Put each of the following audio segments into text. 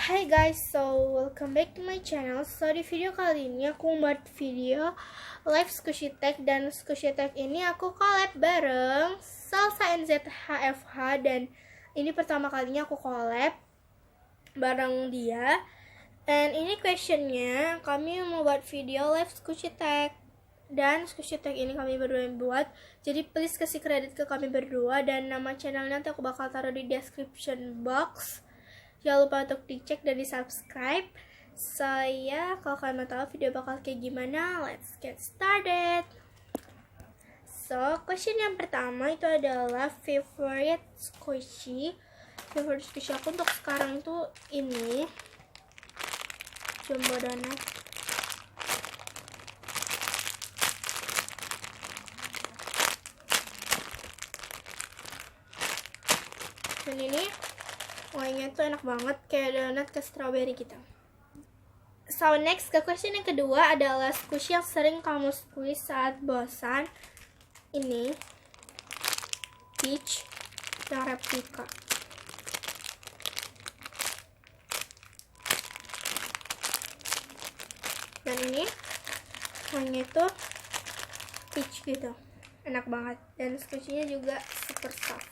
Hai guys, so welcome back to my channel. So di video kali ini aku membuat video live Squishy Tech, dan Squishy Tech ini aku collab bareng Salsa NZHFH, dan ini pertama kalinya aku collab bareng dia. Dan ini questionnya, kami mau buat video live Squishy Tech, dan Squishy Tech ini kami berdua yang buat. Jadi please kasih kredit ke kami berdua, dan nama channelnya nanti aku bakal taruh di description box. Jangan lupa untuk dicek dan di subscribe. Saya kalau kalian mau tahu video bakal kayak gimana, let's get started. So question yang pertama itu adalah favorite squishy aku untuk sekarang tuh ini Jumbo Donut. Dan ini wanginya tuh enak banget, kayak donat ke strawberry gitu. So next ke question yang kedua adalah squishy yang sering kamu squeeze saat bosan. Ini peach yang replika. Dan ini wanginya tuh peach gitu, enak banget, dan squishy-nya juga super soft.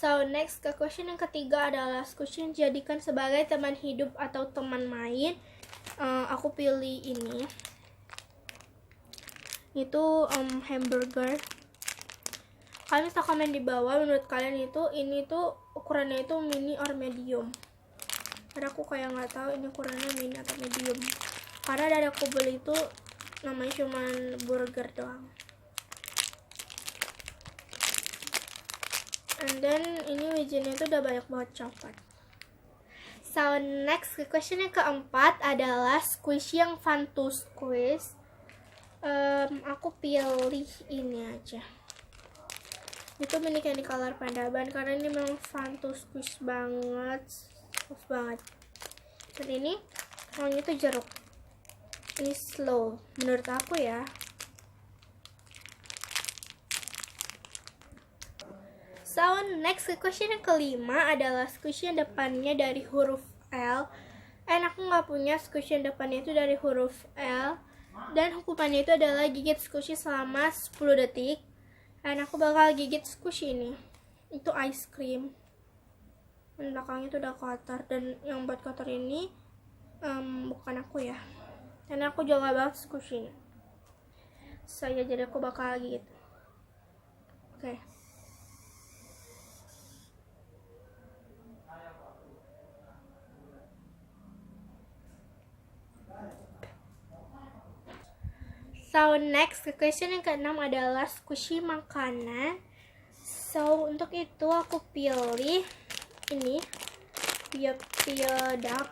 So next ke question yang ketiga adalah squishy yang dijadikan sebagai teman hidup atau teman main. Aku pilih ini. Itu hamburger. Kalian bisa komen di bawah menurut kalian itu ini tuh ukurannya itu mini or medium. Karena aku kayak nggak tahu ini ukurannya mini atau medium. Karena dari aku beli itu namanya cuman burger doang. And then ini wijennya itu udah banyak banget coklat. So next question yang keempat adalah squishy yang fun to squeeze. Aku pilih ini aja. Itu mini candy color pandaban karena ini memang fun to squeeze banget, soft banget. Dan ini wanginya tuh jeruk. Ini slow menurut aku ya. So next question yang kelima adalah squishy yang depannya dari huruf L. Dan aku nggak punya squishy yang depannya itu dari huruf L. Dan hukumannya itu adalah gigit squishy selama 10 detik. Dan aku bakal gigit squishy ini. Itu ice cream. Dan belakangnya itu udah kotor. Dan yang buat kotor ini bukan aku ya. Karena aku juga nggak banget squishy ini. Jadi aku bakal gigit. Oke. So next question yang keenam adalah squishy makanan. So untuk itu aku pilih ini Pio Duck.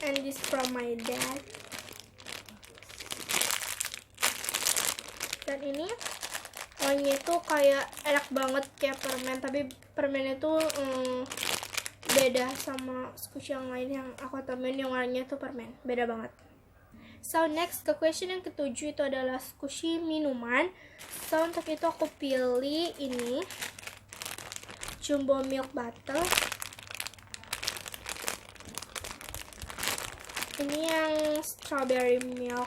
And this from my dad. Dan ini wanginya itu kayak enak banget kayak permen, tapi permennya tuh beda sama squishy yang lain yang aku temuin yang warnanya tuh permen, beda banget. So next ke question yang ketujuh itu adalah squishy minuman. So untuk itu aku pilih ini Jumbo Milk Bottle. Ini yang strawberry milk.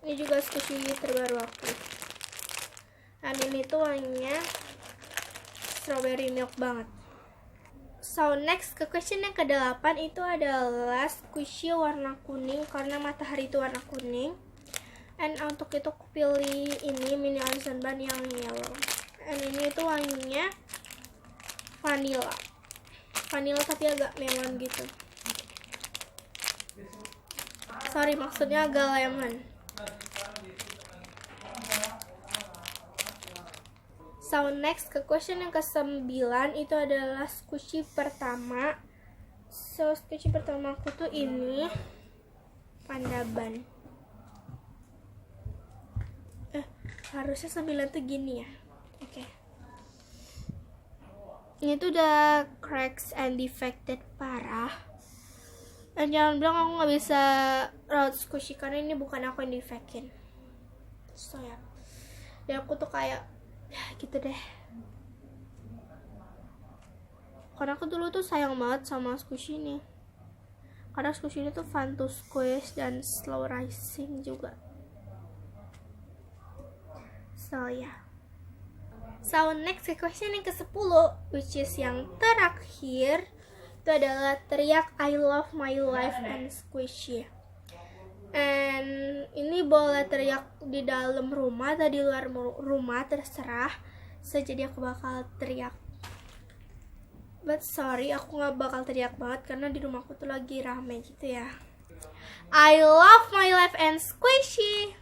Ini juga squishy terbaru aku. Dan ini tuh wanginya strawberry milk banget. So next ke question yang ke-8 itu adalah squishy warna kuning karena matahari itu warna kuning. And untuk itu aku pilih ini mini Allison Bun yang yellow. And ini tuh wanginya vanilla tapi agak melon gitu. Sorry, maksudnya agak lemon. So next ke question yang ke-9 itu adalah squishy pertama. So squishy pertama aku tuh ini pandaban. Harusnya 9 tuh gini ya. Oke. Ini tuh udah cracks and defected parah. Dan jangan bilang aku nggak bisa rawat squishy karena ini bukan aku yang di-vacuum. So ya, dan aku tuh kayak ya gitu deh. Karena aku dulu tuh sayang banget sama squishy ini. Karena squishy ini tuh fun to squish dan slow rising juga. So ya. So next question yang ke-10, which is yang terakhir, itu adalah teriak I love my life and squishy. And ini boleh teriak di dalam rumah atau di luar rumah, terserah. So jadi aku bakal teriak. But sorry, aku gak bakal teriak banget karena di rumahku tuh lagi rame gitu ya. I love my life and squishy.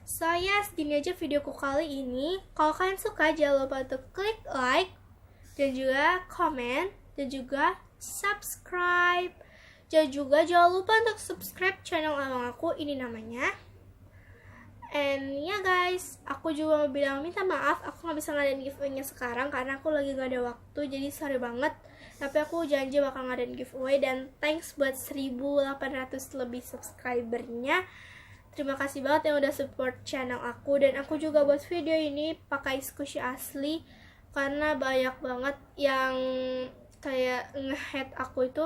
So ya, segini aja videoku kali ini. Kalau kalian suka, jangan lupa untuk klik like, dan juga komen, dan juga subscribe. Dan juga jangan lupa untuk subscribe channel abang aku, ini namanya. And ya guys, aku juga mau bilang minta maaf, aku gak bisa ngadain giveaway-nya sekarang karena aku lagi gak ada waktu, jadi sorry banget. Tapi aku janji bakal ngadain giveaway, dan thanks buat 1.800 lebih subscribernya. Terima kasih banget yang udah support channel aku. Dan aku juga buat video ini pakai squishy asli karena banyak banget yang kayak nge-hate aku itu,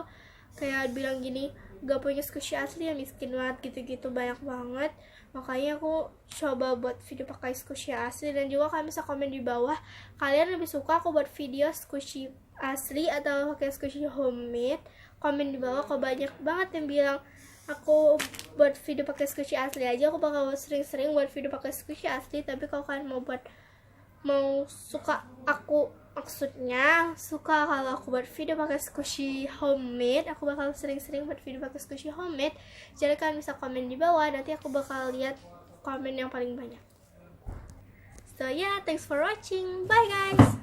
kayak bilang gini, gak punya squishy asli yang miskin banget gitu-gitu, banyak banget. Makanya aku coba buat video pakai squishy asli. Dan juga kalian bisa komen di bawah, kalian lebih suka aku buat video squishy asli atau pakai squishy homemade. Komen di bawah, kok banyak banget yang bilang aku buat video pakai squishy asli aja, aku bakal sering-sering buat video pakai squishy asli. Tapi kalau kalian mau suka aku, maksudnya suka kalau aku buat video pakai squishy homemade, aku bakal sering-sering buat video pakai squishy homemade. Jadi kalian bisa komen di bawah, nanti aku bakal lihat komen yang paling banyak. So yeah, thanks for watching, bye guys.